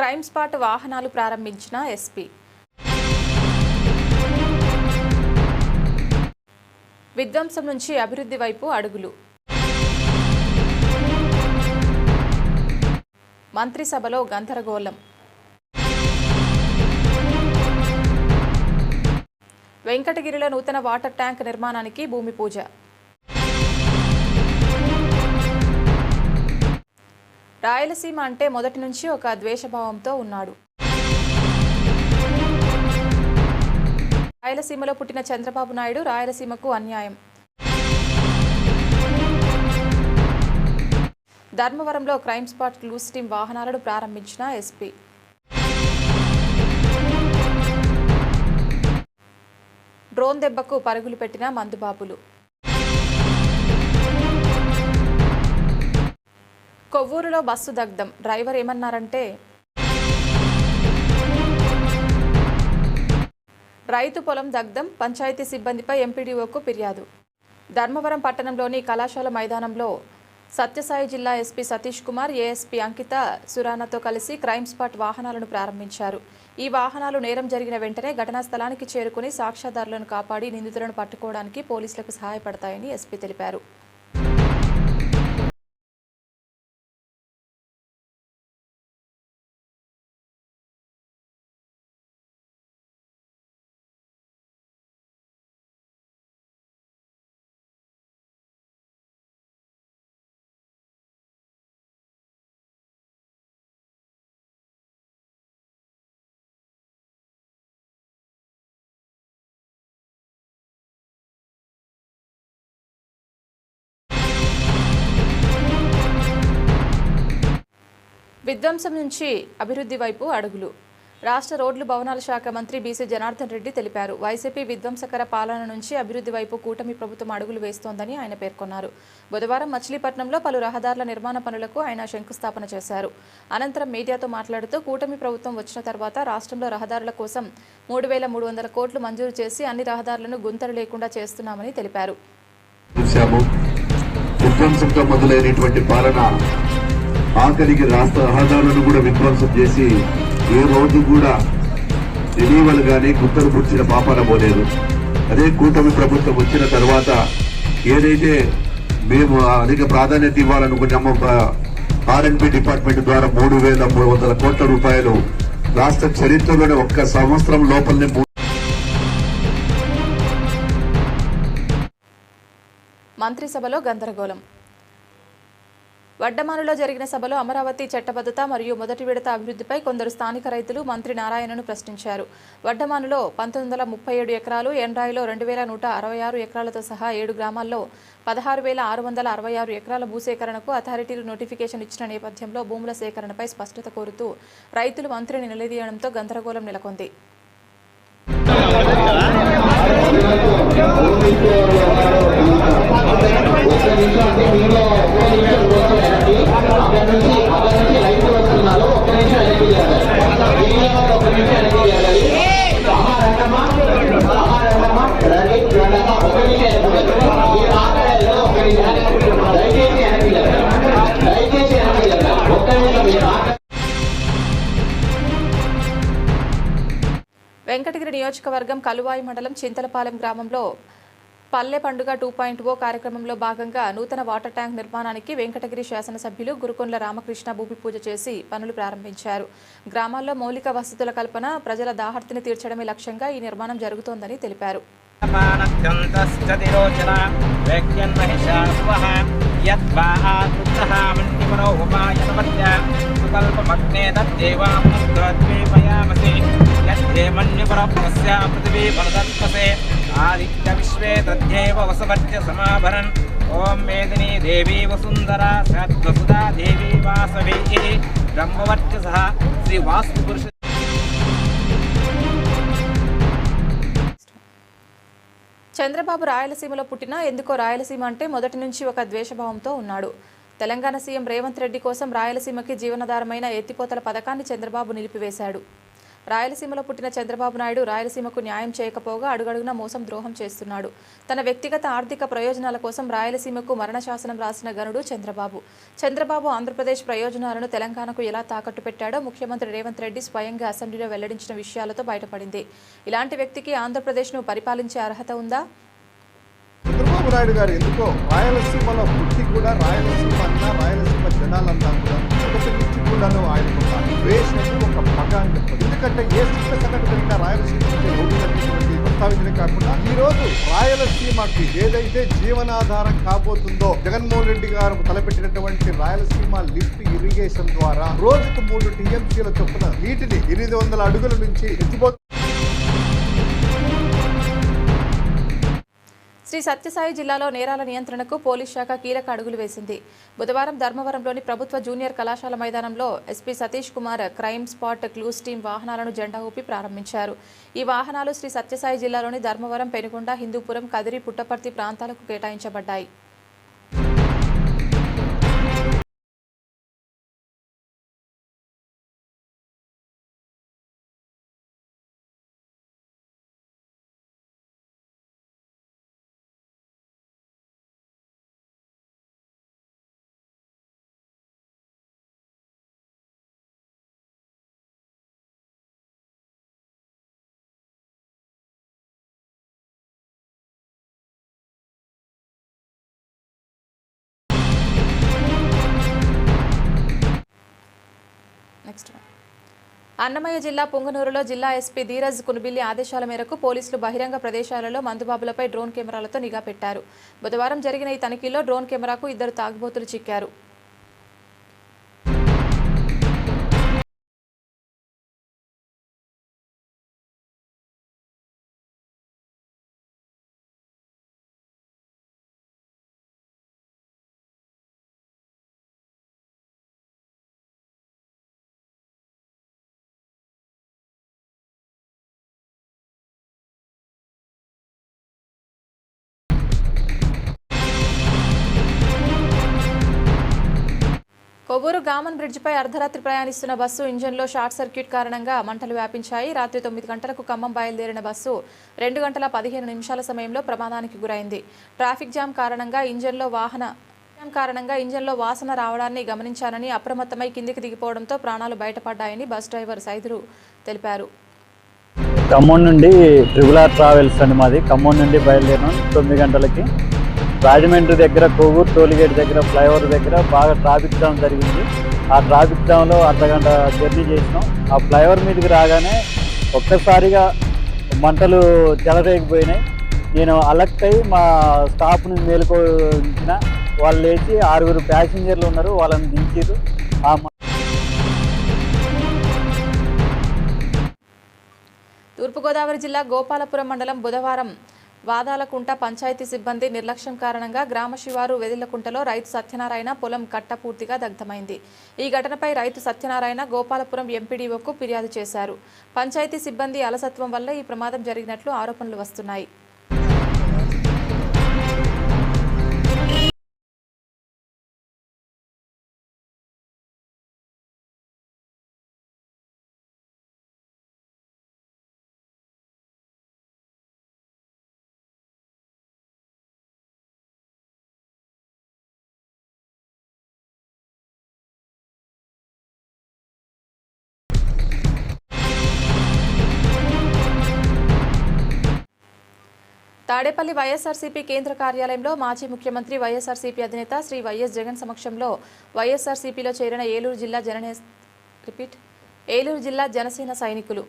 Crime spot వాహనాలు ప్రారంభించిన SP. విధ్వంసం నుంచి అభివృద్ధి వైపు అడుగులు. మంత్రిసభలో గందరగోళం. వెంకటగిరిలో నూతన వాటర్ ట్యాంక్ నిర్మాణానికి భూమి పూజ. రాయలసీమ అంటే మొదటి నుంచి ఒక ద్వేషభావంతో ఉన్నాడు. రాయలసీమలో పుట్టిన చంద్రబాబు నాయుడు రాయలసీమకు అన్యాయం. ధర్మవరంలో క్రైమ్ స్పాట్ లూస్ టీం వాహనాలను ప్రారంభించిన ఎస్పీ. డ్రోన్ దెబ్బకు పరుగులు పెట్టిన మందుబాబులు. కొవ్వూరులో బస్సు దగ్ధం. డ్రైవర్ ఏమన్నారంటే, రైతు పొలం దగ్ధం, పంచాయతీ సిబ్బందిపై ఎంపీడీఓకు ఫిర్యాదు. ధర్మవరం పట్టణంలోని కళాశాల మైదానంలో సత్యసాయి జిల్లా ఎస్పీ సతీష్ కుమార్, ఏఎస్పీ అంకిత సురానాతో కలిసి క్రైమ్ స్పాట్ వాహనాలను ప్రారంభించారు. ఈ వాహనాలు నేరం జరిగిన వెంటనే ఘటనా స్థలానికి చేరుకుని సాక్ష్యాధారులను కాపాడి నిందితులను పట్టుకోవడానికి పోలీసులకు సహాయపడతాయని ఎస్పీ తెలిపారు. విధ్వంసం నుంచి అభివృద్ధి వైపు అడుగులు. రాష్ట్ర రోడ్లు భవనాల శాఖ మంత్రి బీసీ జనార్దన్ రెడ్డి తెలిపారు. వైసీపీ విధ్వంసకర పాలన నుంచి అభివృద్ధి వైపు కూటమి ప్రభుత్వం అడుగులు వేస్తోందని ఆయన పేర్కొన్నారు. బుధవారం మచిలీపట్నంలో పలు రహదారుల నిర్మాణ పనులకు ఆయన శంకుస్థాపన చేశారు. అనంతరం మీడియాతో మాట్లాడుతూ కూటమి ప్రభుత్వం వచ్చిన తర్వాత రాష్ట్రంలో రహదారుల కోసం 3,300 కోట్లు మంజూరు చేసి అన్ని రహదారులను గుంతలు లేకుండా చేస్తున్నామని తెలిపారు. ఆఖరికి రాష్ట్ర రహదారులను కూడా విధ్వంసం చేసి ఏ రోజు కూడా రెన్యూవల్ గానీ గుర్తలు పుచ్చిన పాపాన పోలేదు. అదే కూటమి ప్రభుత్వం వచ్చిన తర్వాత ఏదైతే మేము అధిక ప్రాధాన్యత ఇవ్వాలనుకున్నామో ఆర్ఎండ్బి డిపార్ట్మెంట్ ద్వారా 3,300 కోట్ల రూపాయలు రాష్ట్ర చరిత్రలోనే ఒక్క సంవత్సరం లోపలనే. మంత్రిసభలో గందరగోళం. వడ్డమానులో జరిగిన సభలో అమరావతి చట్టబద్ధత మరియు మొదటి విడత అభివృద్ధిపై కొందరు స్థానిక రైతులు మంత్రి నారాయణను ప్రశ్నించారు. వడ్డమానులో 1937 ఎకరాలు, ఎండ్రాయిలో 2,166 ఎకరాలతో సహా 7 గ్రామాల్లో 16,666 ఎకరాల భూసేకరణకు అథారిటీలు నోటిఫికేషన్ ఇచ్చిన నేపథ్యంలో భూముల సేకరణపై స్పష్టత కోరుతూ రైతులు మంత్రిని నిలదీయడంతో గందరగోళం నెలకొంది. వెంకటగిరి నియోజకవర్గం కలువాయి మండలం చింతలపాలెం గ్రామంలో పల్లె పండుగ 2.0 కార్యక్రమంలో భాగంగా నూతన వాటర్ ట్యాంక్ నిర్మాణానికి వెంకటగిరి శాసనసభ్యులు గురుకొండ్ల రామకృష్ణ భూమి పూజ చేసి పనులు ప్రారంభించారు. గ్రామాల్లో మౌలిక వసతుల కల్పన, ప్రజల దాహర్తిని తీర్చడమే లక్ష్యంగా ఈ నిర్మాణం జరుగుతోందని తెలిపారు. आदित्य विश्वे तद्यैव वसवर्त्य समाभरन् ओम मेदिनी देवी वसुंधरा सद्वसुधा देवी वासवी ब्रह्मवर्चसः श्री वास्तुपुरुष. చంద్రబాబు రాయలసీమలో పుట్టినా ఎందుకో రాయలసీమ అంటే మొదటి నుంచి ఒక ద్వేషభావంతో ఉన్నాడు. తెలంగాణ సీఎం రేవంత్ రెడ్డి కోసం రాయలసీమకి జీవనాధారమైన ఎత్తిపోతల పథకాన్ని చంద్రబాబు నిలిపివేశాడు. రాయలసీమలో పుట్టిన చంద్రబాబు నాయుడు రాయలసీమకు న్యాయం చేయకపోగా అడుగడుగునా మోసం ద్రోహం చేస్తున్నాడు. తన వ్యక్తిగత ఆర్థిక ప్రయోజనాల కోసం రాయలసీమకు మరణ శాసనం రాసిన గనుడు చంద్రబాబు ఆంధ్రప్రదేశ్ ప్రయోజనాలను తెలంగాణకు ఎలా తాకట్టు పెట్టాడో ముఖ్యమంత్రి రేవంత్ రెడ్డి స్వయంగా అసెంబ్లీలో వెల్లడించిన విషయాలతో బయటపడింది. ఇలాంటి వ్యక్తికి ఆంధ్రప్రదేశ్ను పరిపాలించే అర్హత ఉందా? చంద్రబాబు నాయుడు గారు ఎందుకో రాయలసీమలో పుట్టి కూడా రాయలసీమ అన్నా రాయలసీమ జనాలన్నా కూడా ఒకటి నుంచి కూడాను ఆయనకు ఒక ద్వేషము ఒక పగ అని చెప్పదు. ఎందుకంటే ఏ చిన్న సంఘటన జరిగినా రాయలసీమ ప్రస్తావించడం కాకుండా ఈ రోజు రాయలసీమకి ఏదైతే జీవనాధారం కాబోతుందో జగన్మోహన్ రెడ్డి గారు తలపెట్టినటువంటి రాయలసీమ లిఫ్ట్ ఇరిగేషన్ ద్వారా రోజుకు 3 TMCల చొప్పున నీటిని 800 అడుగుల నుంచి ఎత్తిపోతుంది. శ్రీ సత్యసాయి జిల్లాలో నేరాల నియంత్రణకు పోలీస్ శాఖ కీలక అడుగులు వేసింది. బుధవారం ధర్మవరంలోని ప్రభుత్వ జూనియర్ కళాశాల మైదానంలో SP Satish Kumar crime spot clues team వాహనాలను జెండా ఊపి ప్రారంభించారు. ఈ వాహనాలు శ్రీ సత్యసాయి జిల్లాలోని ధర్మవరం, పెనుగొండ, హిందూపురం, కదిరి, పుట్టపర్తి ప్రాంతాలకు కేటాయించబడ్డాయి. అన్నమయ్య జిల్లా పుంగనూరులో జిల్లా ఎస్పీ ధీరజ్ కునుబిల్లి ఆదేశాల మేరకు పోలీసులు బహిరంగ ప్రదేశాలలో మందుబాబులపై డ్రోన్ కెమెరాలతో నిఘా పెట్టారు. బుధవారం జరిగిన ఈ తనిఖీలో డ్రోన్ కెమెరాకు 2 తాగుబోతులు చిక్కారు. కొవ్వూరు గామన్ బ్రిడ్జిపై అర్ధరాత్రి ప్రయాణిస్తున్న బస్సు ఇంజన్లో షార్ట్ సర్క్యూట్ కారణంగా మంటలు వ్యాపించాయి. రాత్రి 9 గంటలకు ఖమ్మం బయలుదేరిన బస్సు 2 గంటల 15 నిమిషాల సమయంలో ప్రమాదానికి గురైంది. ట్రాఫిక్ జామ్ కారణంగా ఇంజన్లో వాసన రావడాన్ని గమనించానని అప్రమత్తమై కిందికి దిగిపోవడంతో ప్రాణాలు బయటపడ్డాయని బస్ డ్రైవర్ సైదురు తెలిపారు. ఖమ్మం నుండి ట్రిపుల్ ట్రావెల్స్ అని మాది. ఖమ్మం నుండి బయలుదేరినాం 9 గంటలకి. రాజమండ్రి దగ్గర కొవ్వూరు టోల్గేట్ దగ్గర ఫ్లైఓవర్ దగ్గర బాగా ట్రాఫిక్ జామ్ జరిగింది. ఆ ట్రాఫిక్ జామ్లో అర్ధగంట జర్నీ చేసినాం. ఆ ఫ్లైఓవర్ మీదకి రాగానే ఒక్కసారిగా మంటలు చెలరేగిపోయినాయి. నేను అలర్ట్ అయ్యి మా స్టాఫ్ని మేలుకోంచిన వాళ్ళు లేచి 6 ప్యాసింజర్లు ఉన్నారు, వాళ్ళని దించారు. తూర్పుగోదావరి జిల్లా గోపాలపురం మండలం బుధవారం వాదాలకుంట పంచాయతీ సిబ్బంది నిర్లక్ష్యం కారణంగా గ్రామ శివారు వెదిలకుంటలో రైతు సత్యనారాయణ పొలం కట్ట పూర్తిగా దగ్ధమైంది. ఈ ఘటనపై రైతు సత్యనారాయణ గోపాలపురం ఎంపీడీఓకు ఫిర్యాదు చేశారు. పంచాయతీ సిబ్బంది అలసత్వం వల్ల ఈ ప్రమాదం జరిగినట్లు ఆరోపణలు వస్తున్నాయి. తాడేపల్లి వైఎస్ఆర్సీపీ కేంద్ర కార్యాలయంలో మాజీ ముఖ్యమంత్రి వైఎస్ఆర్సీపీ అధినేత శ్రీ వైఎస్ జగన్ సమక్షంలో వైఎస్ఆర్సీపీలో చేరిన ఏలూరు జిల్లా జనసేన సైనికులు